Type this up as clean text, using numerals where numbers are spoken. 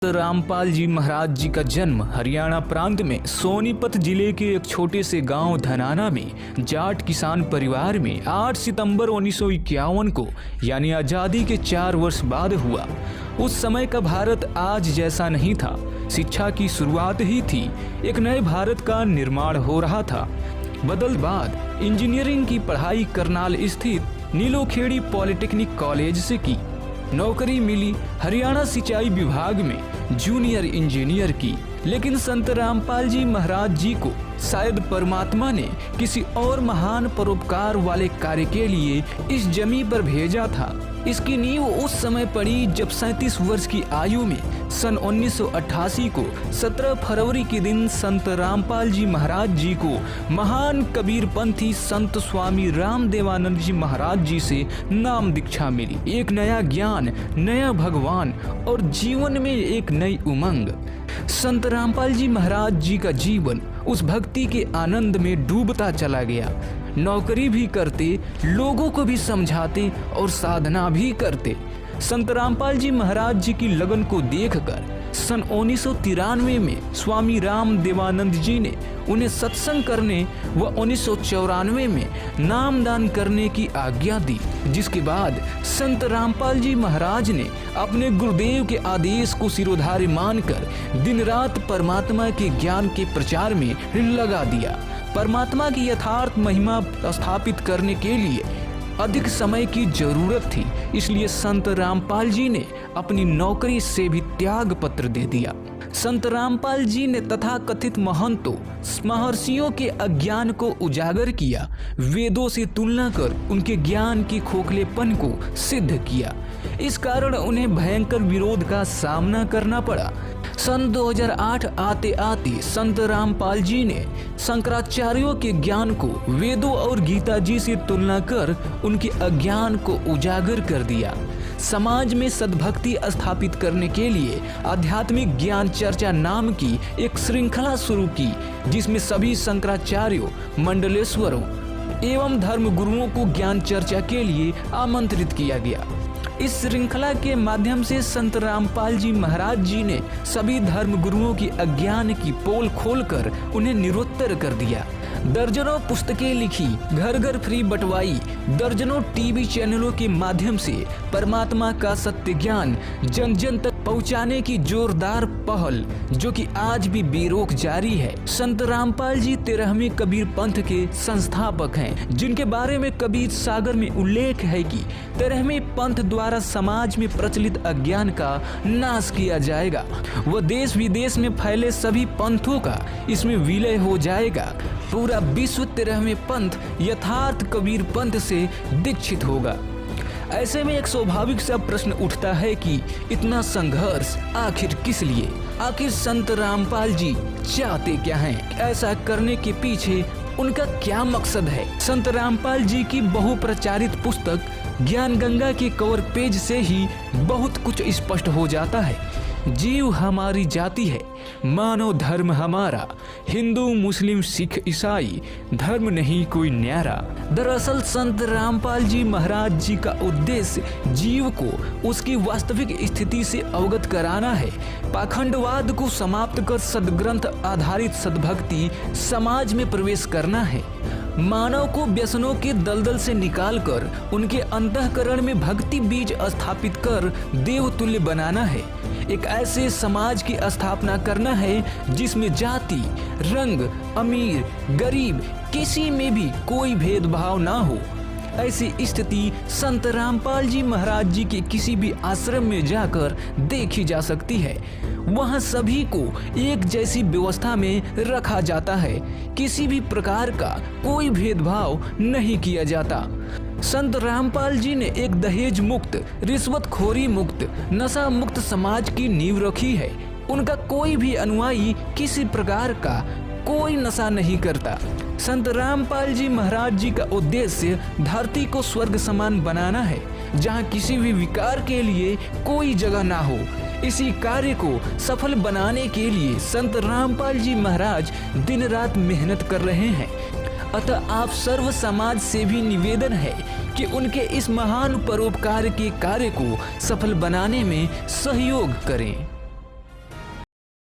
रामपाल जी महाराज जी का जन्म हरियाणा प्रांत में सोनीपत जिले के एक छोटे से गांव धनाना में जाट किसान परिवार में 8 सितंबर 1951 को यानी आज़ादी के 4 वर्ष बाद हुआ। उस समय का भारत आज जैसा नहीं था। शिक्षा की शुरुआत ही थी, एक नए भारत का निर्माण हो रहा था। बदल बाद इंजीनियरिंग की पढ़ाई करनाल स्थित नीलोखेड़ी पॉलिटेक्निक कॉलेज से की। नौकरी मिली हरियाणा सिंचाई विभाग में जूनियर इंजीनियर की। लेकिन संत रामपाल जी महाराज जी को शायद परमात्मा ने किसी और महान परोपकार वाले कार्य के लिए इस जमीन पर भेजा था। इसकी नींव उस समय पड़ी जब 37 वर्ष की आयु में सन 1988 को 17 फरवरी के दिन संत रामपाल जी महाराज जी को महान कबीरपंथी संत स्वामी रामदेवानंद जी महाराज जी से नाम दीक्षा मिली। एक नया ज्ञान, नया भगवान और जीवन में एक नई उमंग। संत रामपाल जी महाराज जी का जीवन उस भक्ति के आनंद में डूबता चला गया। नौकरी भी करते, लोगों को भी समझाते और साधना भी करते। संत रामपाल जी महाराज जी की लगन को देखकर सन 1993 में स्वामी रामदेवानंद जी ने उन्हें सत्संग करने व 1994 में नामदान करने की आज्ञा दी, जिसके बाद संत रामपाल जी महाराज ने अपने गुरुदेव के आदेश को सिरोधार्य मानकर दिन रात परमात्मा के ज्ञान के प्रचार में लगा दिया। परमात्मा की यथार्थ महिमा स्थापित करने के लिए अधिक समय की जरूरत थी, इसलिए संत रामपाल जी ने अपनी नौकरी से भी त्याग पत्र दे दिया। संत रामपाल जी ने तथाकथित महंतों महर्षियों के अज्ञान को उजागर किया, वेदों से तुलना कर उनके ज्ञान के खोखलेपन को सिद्ध किया। इस कारण उन्हें भयंकर विरोध का सामना करना पड़ा। सन 2008 आते आते संत रामपाल जी ने शंकराचार्यों के ज्ञान को वेदों और गीता जी से तुलना कर उनके अज्ञान को उजागर कर दिया। समाज में सद्भक्ति स्थापित करने के लिए आध्यात्मिक ज्ञान चर्चा नाम की एक श्रृंखला शुरू की, जिसमें सभी शंकराचार्यों, मंडलेश्वरों एवं धर्म गुरुओं को ज्ञान चर्चा के लिए आमंत्रित किया गया। इस श्रृंखला के माध्यम से संत रामपाल जी महाराज जी ने सभी धर्म गुरुओं की अज्ञान की पोल खोलकर उन्हें निरुत्तर कर दिया। दर्जनों पुस्तकें लिखी, घर घर फ्री बंटवाई, दर्जनों टीवी चैनलों के माध्यम से परमात्मा का सत्य ज्ञान जन जन तक पहुंचाने की जोरदार पहल, जो कि आज भी बेरोक जारी है। संत रामपाल जी 13वें कबीर पंथ के संस्थापक हैं, जिनके बारे में कबीर सागर में उल्लेख है कि 13वें पंथ द्वारा समाज में प्रचलित अज्ञान का नाश किया जाएगा व देश विदेश में फैले सभी पंथों का इसमें विलय हो जाएगा। पूरा विश्व 13वें पंथ यथार्थ कबीर पंथ से दीक्षित होगा। ऐसे में एक स्वाभाविक सा प्रश्न उठता है कि इतना संघर्ष आखिर किस लिए? आखिर संत रामपाल जी चाहते क्या हैं? ऐसा करने के पीछे उनका क्या मकसद है? संत रामपाल जी की बहुप्रचारित पुस्तक ज्ञान गंगा के कवर पेज से ही बहुत कुछ स्पष्ट हो जाता है। जीव हमारी जाति है, मानव धर्म हमारा, हिंदू मुस्लिम सिख ईसाई धर्म नहीं कोई न्यारा। दरअसल संत रामपाल जी महाराज जी का उद्देश्य जीव को उसकी वास्तविक स्थिति से अवगत कराना है। पाखंडवाद को समाप्त कर सदग्रंथ आधारित सद्भक्ति समाज में प्रवेश करना है। मानव को व्यसनों के दलदल से निकालकर उनके अंतःकरण में भक्ति बीज स्थापित कर देवतुल्य बनाना है। एक ऐसे समाज की स्थापना करना है जिसमें जाति, रंग, अमीर, गरीब किसी में भी कोई भेदभाव ना हो। ऐसी स्थिति संत रामपाल जी महाराज जी के किसी भी आश्रम में जाकर देखी जा सकती है। वहाँ सभी को एक जैसी व्यवस्था में रखा जाता है, किसी भी प्रकार का कोई भेदभाव नहीं किया जाता। संत रामपाल जी ने एक दहेज मुक्त, रिश्वतखोरी मुक्त, नशा मुक्त समाज की नींव रखी है। उनका कोई भी अनुयायी किसी प्रकार का कोई नशा नहीं करता। संत रामपाल जी महाराज जी का उद्देश्य धरती को स्वर्ग समान बनाना है, जहाँ किसी भी विकार के लिए कोई जगह ना हो। इसी कार्य को सफल बनाने के लिए संत रामपाल जी महाराज दिन रात मेहनत कर रहे हैं। अतः आप सर्व समाज से भी निवेदन है कि उनके इस महान परोपकार के कार्य को सफल बनाने में सहयोग करें।